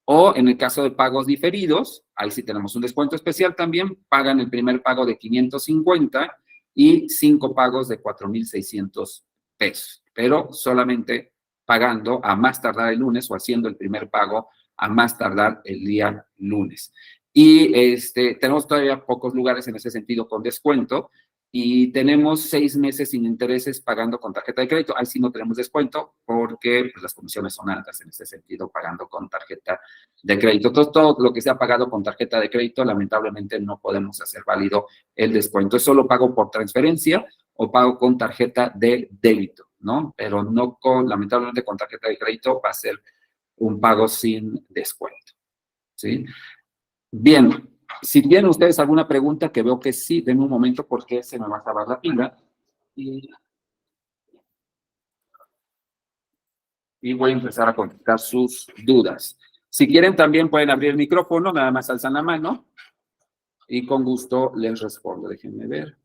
O en el caso de pagos diferidos, ahí sí tenemos un descuento especial también, pagan el primer pago de 550 y 5 pagos de 4,600 pesos, pero solamente pagando a más tardar el lunes o haciendo el primer pago a más tardar el día lunes. Y tenemos todavía pocos lugares en ese sentido con descuento y tenemos 6 meses sin intereses pagando con tarjeta de crédito. Ahí sí no tenemos descuento porque pues, las comisiones son altas en ese sentido pagando con tarjeta de crédito. Entonces, todo lo que sea pagado con tarjeta de crédito, lamentablemente no podemos hacer válido el descuento. Es solo pago por transferencia o pago con tarjeta de débito, ¿no? Pero no lamentablemente con tarjeta de crédito va a ser un pago sin descuento, ¿sí? Bien, si tienen ustedes alguna pregunta, que veo que sí, denme un momento porque se me va a acabar la pila. Y voy a empezar a contestar sus dudas. Si quieren, también pueden abrir el micrófono, nada más alzan la mano y con gusto les respondo. Déjenme ver.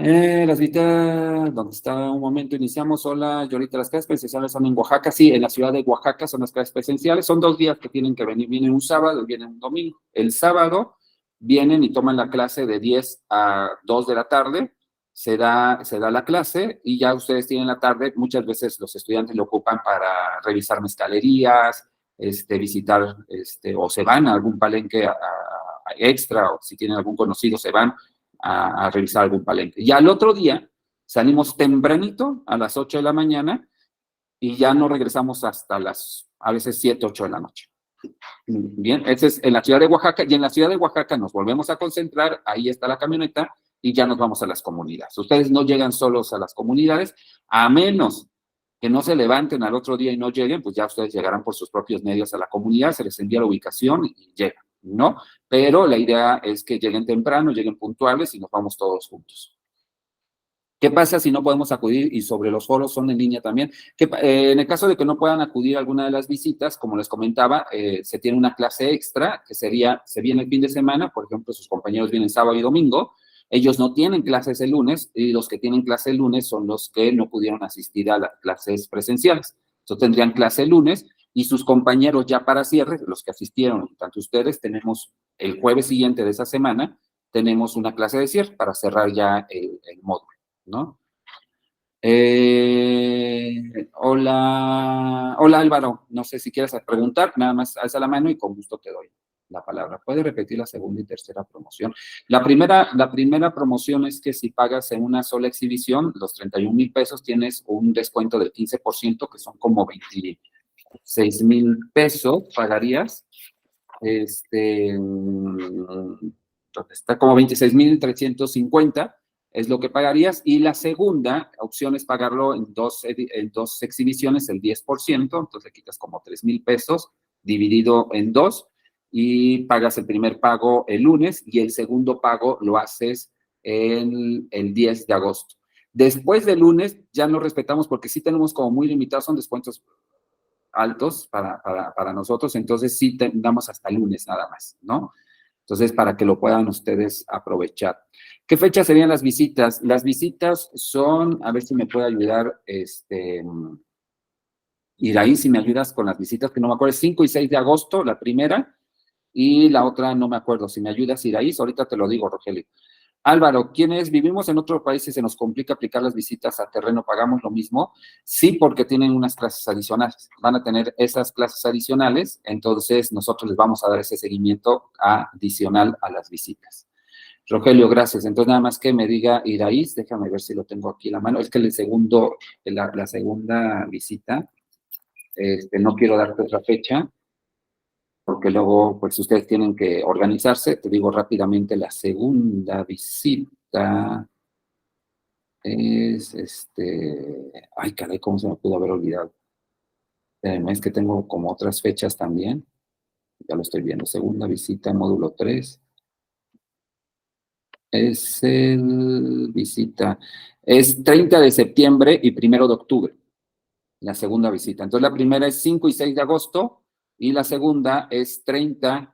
Las visitas, ¿dónde está? Un momento, iniciamos. Hola, yo ahorita las clases presenciales son en Oaxaca. Sí, en la ciudad de Oaxaca son las clases presenciales. Son 2 días que tienen que venir. Vienen un sábado y vienen un domingo. El sábado vienen y toman la clase de 10 a 2 de la tarde. Se da la clase y ya ustedes tienen la tarde. Muchas veces los estudiantes lo ocupan para revisar mezcalerías, visitar, o se van a algún palenque extra, o si tienen algún conocido, se van a revisar algún palenque. Ya al otro día salimos tempranito a las 8 de la mañana y ya no regresamos hasta a veces 7, 8 de la noche. Bien, ese es en la ciudad de Oaxaca, y en la ciudad de Oaxaca nos volvemos a concentrar, ahí está la camioneta y ya nos vamos a las comunidades. Ustedes no llegan solos a las comunidades, a menos que no se levanten al otro día y no lleguen, pues ya ustedes llegarán por sus propios medios a la comunidad, se les envía la ubicación y llegan, ¿no? Pero la idea es que lleguen temprano, lleguen puntuales y nos vamos todos juntos. ¿Qué pasa si no podemos acudir? Y sobre los foros son en línea también. En el caso de que no puedan acudir a alguna de las visitas, como les comentaba, se tiene una clase extra que se viene el fin de semana, por ejemplo, sus compañeros vienen sábado y domingo, ellos no tienen clases el lunes y los que tienen clase el lunes son los que no pudieron asistir a las clases presenciales. Entonces tendrían clase el lunes y sus compañeros ya para cierre, los que asistieron, tanto ustedes, tenemos el jueves siguiente de esa semana, tenemos una clase de cierre para cerrar ya el módulo, ¿no? Hola Álvaro, no sé si quieres preguntar, nada más alza la mano y con gusto te doy la palabra. ¿Puede repetir la segunda y tercera promoción? La primera promoción es que si pagas en una sola exhibición, los 31,000 pesos, tienes un descuento del 15%, que son como 26,000 pesos, pagarías. Está como 26,350 es lo que pagarías, y la segunda opción es pagarlo en dos exhibiciones, el 10%, entonces le quitas como 3,000 pesos dividido en 2 y pagas el primer pago el lunes y el segundo pago lo haces el 10 de agosto. Después del lunes ya no respetamos porque sí tenemos como muy limitados, son descuentos altos para nosotros, entonces sí damos hasta el lunes nada más, ¿no? Entonces, para que lo puedan ustedes aprovechar. ¿Qué fechas serían las visitas? Las visitas son, a ver si me puede ayudar, Iraí, si me ayudas con las visitas, que no me acuerdo, es 5 y 6 de agosto, la primera, y la otra no me acuerdo. Si me ayudas, Iraí, ahorita te lo digo, Rogelio. Álvaro, ¿quiénes vivimos en otro país y se nos complica aplicar las visitas a terreno? ¿Pagamos lo mismo? Sí, porque tienen unas clases adicionales. Van a tener esas clases adicionales, entonces nosotros les vamos a dar ese seguimiento adicional a las visitas. Rogelio, gracias. Entonces, nada más que me diga Iraíz, déjame ver si lo tengo aquí a la mano. Es que la segunda visita, no quiero darte otra fecha, porque luego, pues, ustedes tienen que organizarse. Te digo rápidamente, la segunda visita es, ay, caray, ¿cómo se me pudo haber olvidado? Es que tengo como otras fechas también. Ya lo estoy viendo. Segunda visita, módulo 3. Es es 30 de septiembre y 1 de octubre, la segunda visita. Entonces, la primera es 5 y 6 de agosto y la segunda es 30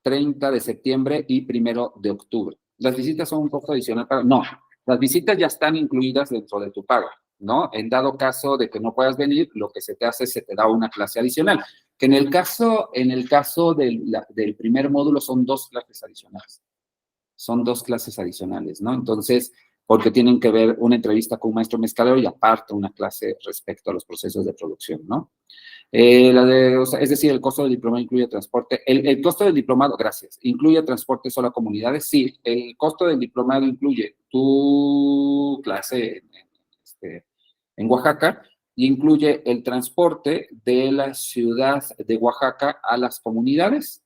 de septiembre y 1 de octubre. Las visitas son un poco adicionales. No, las visitas ya están incluidas dentro de tu pago, ¿no? En dado caso de que no puedas venir, lo que se te hace es se te da una clase adicional, que en el caso del primer módulo son 2 clases adicionales. Son 2 clases adicionales, ¿no? Entonces, porque tienen que ver una entrevista con un maestro mezcalero y aparte una clase respecto a los procesos de producción, ¿no? O sea, es decir, el costo del diplomado incluye transporte. El costo del diplomado, gracias, ¿incluye transporte solo a comunidades? Sí, el costo del diplomado incluye tu clase en Oaxaca y incluye el transporte de la ciudad de Oaxaca a las comunidades,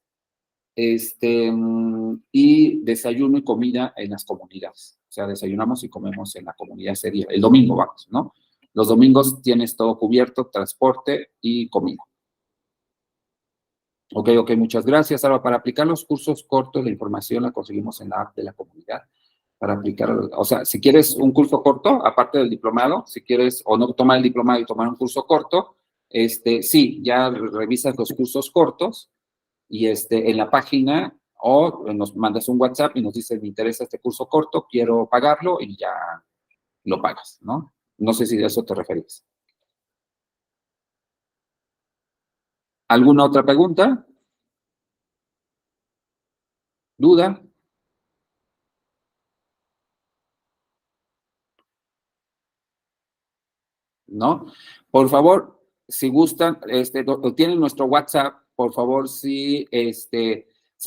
y desayuno y comida en las comunidades. O sea, desayunamos y comemos en la comunidad ese día. El domingo vamos, ¿no? Los domingos tienes todo cubierto, transporte y comida. Ok, muchas gracias. Ahora, para aplicar los cursos cortos, la información la conseguimos en la app de la comunidad. Para aplicar, o sea, si quieres un curso corto, aparte del diplomado, si quieres o no tomar el diplomado y tomar un curso corto, sí, ya revisas los cursos cortos y en la página o nos mandas un WhatsApp y nos dices, me interesa este curso corto, quiero pagarlo y ya lo pagas, ¿no? No sé si a eso te referís. ¿Alguna otra pregunta? ¿Duda? ¿No? Por favor, si gustan, tienen nuestro WhatsApp, por favor, si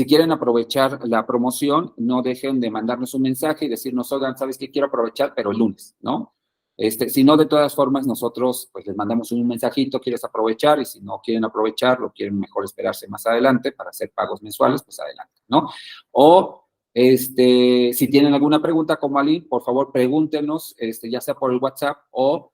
quieren aprovechar la promoción, no dejen de mandarnos un mensaje y decirnos, oigan, ¿sabes qué? Quiero aprovechar, pero el lunes, ¿no? Si no, de todas formas, nosotros pues les mandamos un mensajito, quieres aprovechar, y si no quieren aprovecharlo, quieren mejor esperarse más adelante para hacer pagos mensuales, pues adelante, ¿no? O si tienen alguna pregunta como Ali, por favor, pregúntenos, ya sea por el WhatsApp o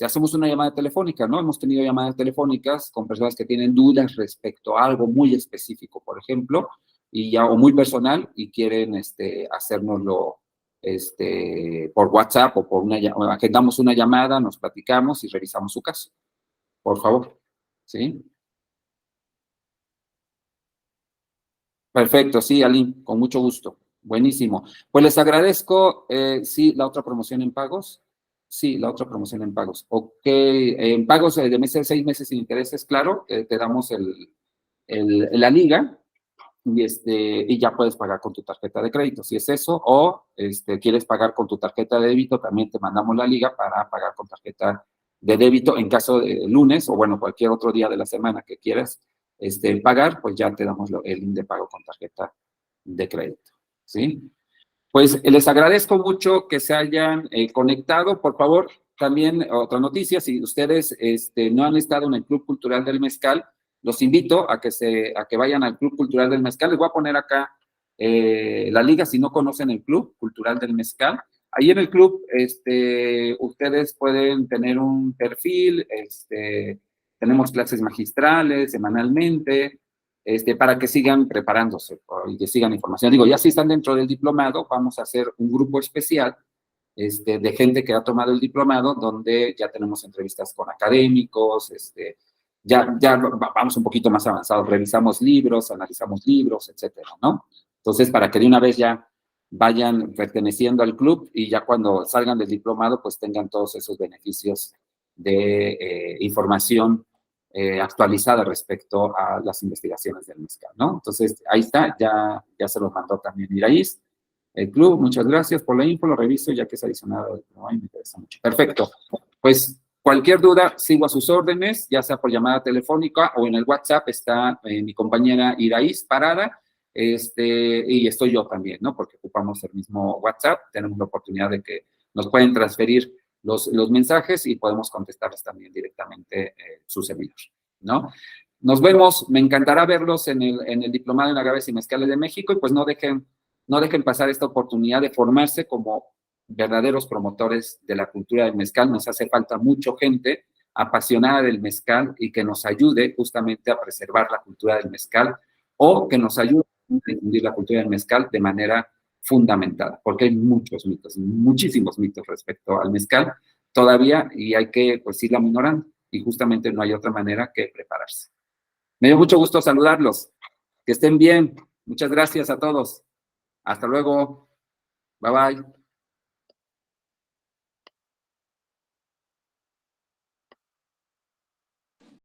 hacemos una llamada telefónica, ¿no? Hemos tenido llamadas telefónicas con personas que tienen dudas respecto a algo muy específico, por ejemplo, o muy personal, y quieren hacérnoslo por WhatsApp o agendamos una llamada, nos platicamos y revisamos su caso. Por favor, ¿sí? Perfecto, sí, Aline, con mucho gusto. Buenísimo. Pues les agradezco, sí, la otra promoción en pagos. Sí, la otra promoción en pagos. Ok, en pagos de 6 meses sin intereses, claro, te damos la liga y ya puedes pagar con tu tarjeta de crédito, si es eso, o quieres pagar con tu tarjeta de débito, también te mandamos la liga para pagar con tarjeta de débito en caso de lunes o bueno, cualquier otro día de la semana que quieras pagar, pues ya te damos el link de pago con tarjeta de crédito, ¿sí? Pues les agradezco mucho que se hayan conectado. Por favor, también otra noticia, si ustedes no han estado en el Club Cultural del Mezcal, los invito a que vayan al Club Cultural del Mezcal. Les voy a poner acá la liga si no conocen el Club Cultural del Mezcal. Ahí en el club, ustedes pueden tener un perfil, tenemos clases magistrales semanalmente, para que sigan preparándose y que sigan información. Digo, ya si están dentro del diplomado, vamos a hacer un grupo especial de gente que ha tomado el diplomado, donde ya tenemos entrevistas con académicos, ya vamos un poquito más avanzados, revisamos libros, analizamos libros, etcétera, ¿no? Entonces, para que de una vez ya vayan perteneciendo al club y ya cuando salgan del diplomado, pues tengan todos esos beneficios de información actualizada respecto a las investigaciones del mezcal, ¿no? Entonces, ahí está, ya se los mandó también Iraíz, el club, muchas gracias por la info, lo reviso ya que es adicionado, ¿no? Me interesa mucho. Perfecto, pues cualquier duda, sigo a sus órdenes, ya sea por llamada telefónica o en el WhatsApp está mi compañera Iraíz Parada, y estoy yo también, ¿no? Porque ocupamos el mismo WhatsApp, tenemos la oportunidad de que nos pueden transferir los mensajes y podemos contestarles también directamente su servidor, ¿no? Nos vemos, me encantará verlos en el Diplomado en Agaves y Mezcales de México y pues no dejen pasar esta oportunidad de formarse como verdaderos promotores de la cultura del mezcal. Nos hace falta mucha gente apasionada del mezcal y que nos ayude justamente a preservar la cultura del mezcal o que nos ayude a difundir la cultura del mezcal de manera fundamentada, porque hay muchos mitos, muchísimos mitos respecto al mezcal todavía y hay que pues irla minorando y justamente no hay otra manera que prepararse. Me dio mucho gusto saludarlos, que estén bien, muchas gracias a todos, hasta luego, bye bye.